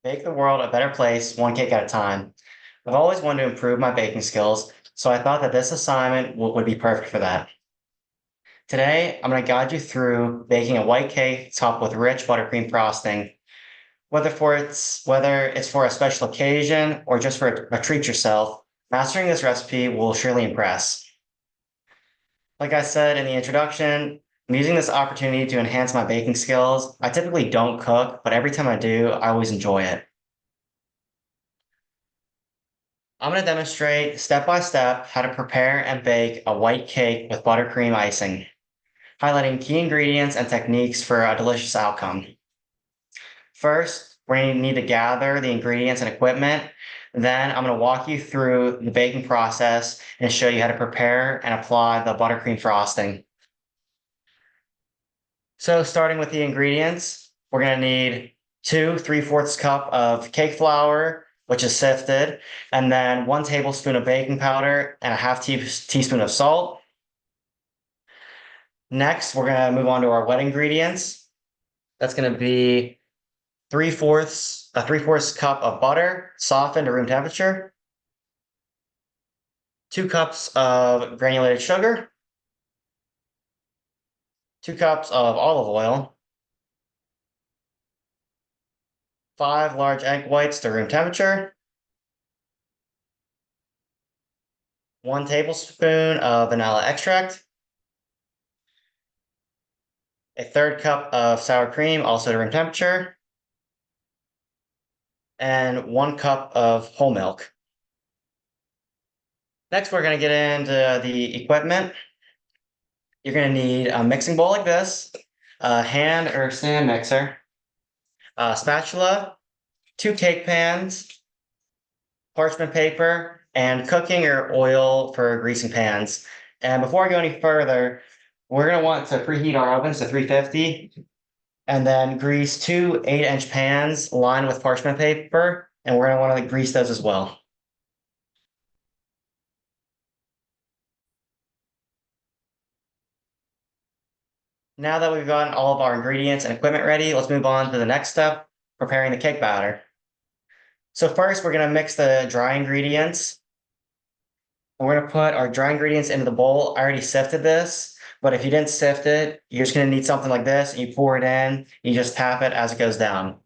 Make the world a better place, one cake at a time. I've always wanted to improve my baking skills, so I thought that this assignment would be perfect for that. Today, I'm going to guide you through baking a white cake topped with rich buttercream frosting. Whether it's for a special occasion or just for a treat yourself, mastering this recipe will surely impress. Like I said in the introduction, I'm using this opportunity to enhance my baking skills. I typically don't cook, but every time I do, I always enjoy it. I'm going to demonstrate step by step how to prepare and bake a white cake with buttercream icing, highlighting key ingredients and techniques for a delicious outcome. First, we're going to need to gather the ingredients and equipment. Then I'm going to walk you through the baking process and show you how to prepare and apply the buttercream frosting. So starting with the ingredients, we're going to need 2 3/4 cup of cake flour, which is sifted, and then 1 tablespoon of baking powder and a half teaspoon of salt. Next, we're going to move on to our wet ingredients. That's going to be 3/4 cup of butter, softened to room temperature, 2 cups of granulated sugar, 2 cups of olive oil, 5 large egg whites to room temperature, 1 tablespoon of vanilla extract, a 1/3 cup of sour cream, also to room temperature, and 1 cup of whole milk. Next, we're going to get into the equipment. You're going to need a mixing bowl like this, a hand or stand mixer, a spatula, 2 cake pans, parchment paper, and cooking or oil for greasing pans. And before I go any further, we're going to want to preheat our ovens to 350 and then grease 2 8-inch pans lined with parchment paper, and we're going to want to grease those as well. Now that we've gotten all of our ingredients and equipment ready, let's move on to the next step, preparing the cake batter. So first, we're going to mix the dry ingredients. We're going to put our dry ingredients into the bowl. I already sifted this, but if you didn't sift it, you're just going to need something like this, and you pour it in, you just tap it as it goes down.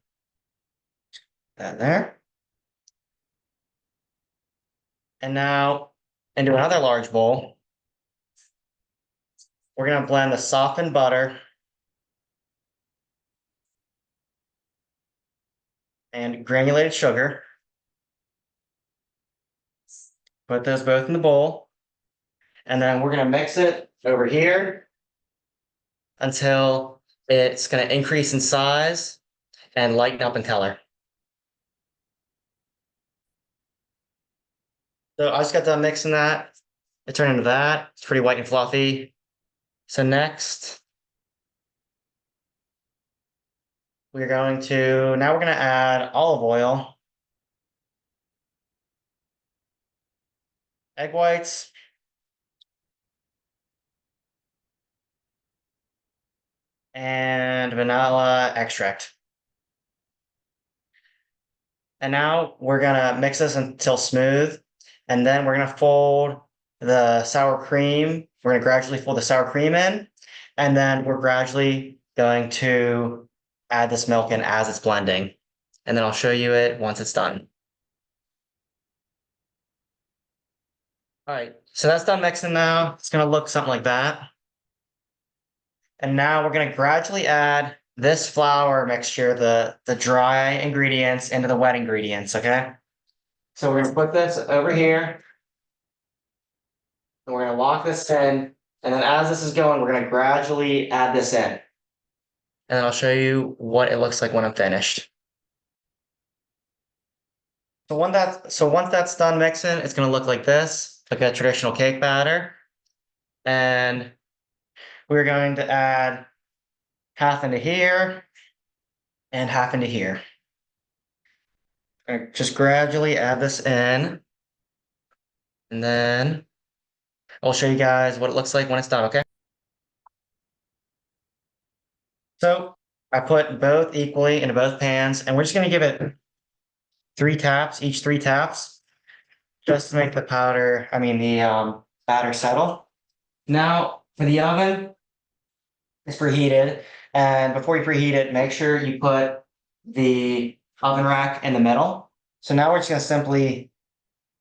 That there. And now into another large bowl, we're going to blend the softened butter and granulated sugar. Put those both in the bowl. And then we're going to mix it over here until it's going to increase in size and lighten up in color. So I just got done mixing that. It turned into that. It's pretty white and fluffy. So next, now we're going to add olive oil, egg whites, and vanilla extract. And now we're gonna mix this until smooth, and then we're gonna fold the sour cream. We're gonna gradually fold the sour cream in, and then we're gradually going to add this milk in as it's blending. And then I'll show you it once it's done. All right, so that's done mixing now. It's gonna look something like that. And now we're gonna gradually add this flour mixture, the dry ingredients into the wet ingredients, okay? So we're gonna put this over here. And we're gonna lock this in. And then as this is going, we're gonna gradually add this in. And then I'll show you what it looks like when I'm finished. So once that's done mixing, it's gonna look like this, like a traditional cake batter. And we're going to add half into here and half into here. Just gradually add this in. And then I'll show you guys what it looks like when it's done, okay? So I put both equally into both pans, and we're just gonna give it each 3 taps, just to make the the batter settle. Now for the oven, it's preheated. And before you preheat it, make sure you put the oven rack in the middle. So now we're just gonna simply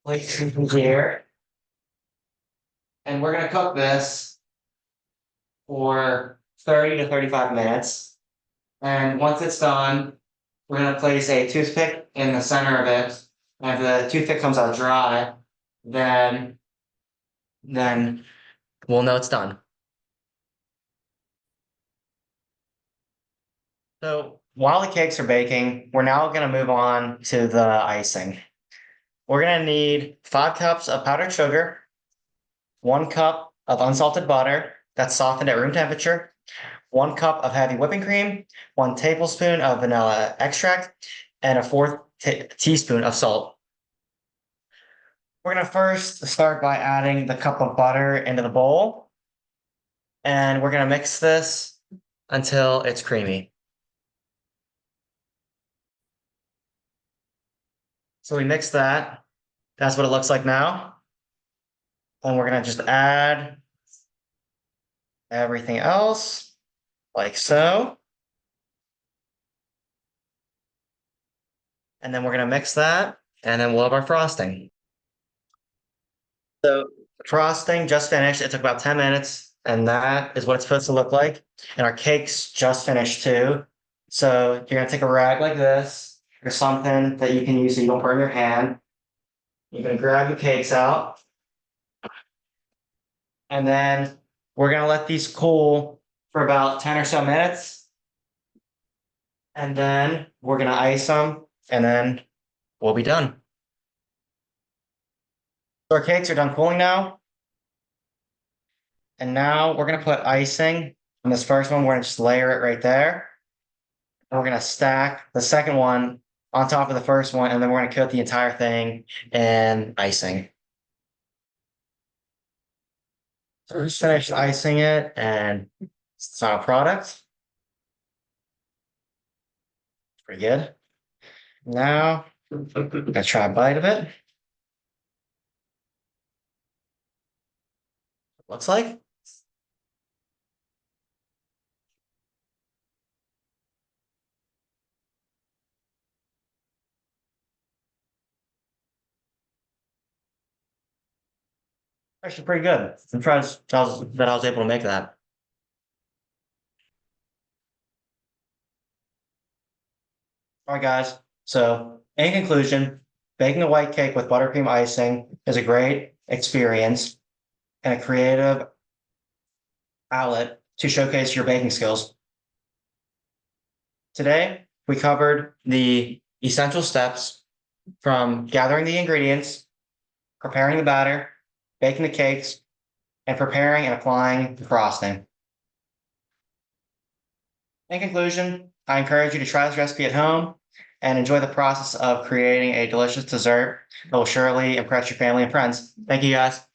place it here. And we're gonna cook this for 30 to 35 minutes. And once it's done, we're gonna place a toothpick in the center of it. And if the toothpick comes out dry, then we'll know it's done. So while the cakes are baking, we're now gonna move on to the icing. We're gonna need 5 cups of powdered sugar, 1 cup of unsalted butter that's softened at room temperature, 1 cup of heavy whipping cream, 1 tablespoon of vanilla extract, and a 1/4 teaspoon of salt. We're gonna first start by adding the cup of butter into the bowl, and we're gonna mix this until it's creamy. So we mix that. That's what it looks like now. And we're gonna just add everything else, like so. And then we're gonna mix that, and then we'll have our frosting. So frosting just finished. It took about 10 minutes, and that is what it's supposed to look like. And our cake's just finished too. So you're gonna take a rag like this, or something that you can use so you don't burn your hand. You're gonna grab the cakes out. And then we're gonna let these cool for about 10 or so minutes. And then we're gonna ice them, and then we'll be done. So our cakes are done cooling now. And now we're gonna put icing on this first one. We're gonna just layer it right there. And we're gonna stack the second one on top of the first one, and then we're gonna coat the entire thing in icing. So we just finished icing it, and it's the final product. Pretty good. Now, I'm gonna try a bite of it. Looks like. Actually pretty good. I'm surprised that I was able to make that. All right, guys. So in conclusion, baking a white cake with buttercream icing is a great experience and a creative outlet to showcase your baking skills. Today, we covered the essential steps from gathering the ingredients, preparing the batter, baking the cakes, and preparing and applying the frosting. In conclusion, I encourage you to try this recipe at home and enjoy the process of creating a delicious dessert that will surely impress your family and friends. Thank you, guys.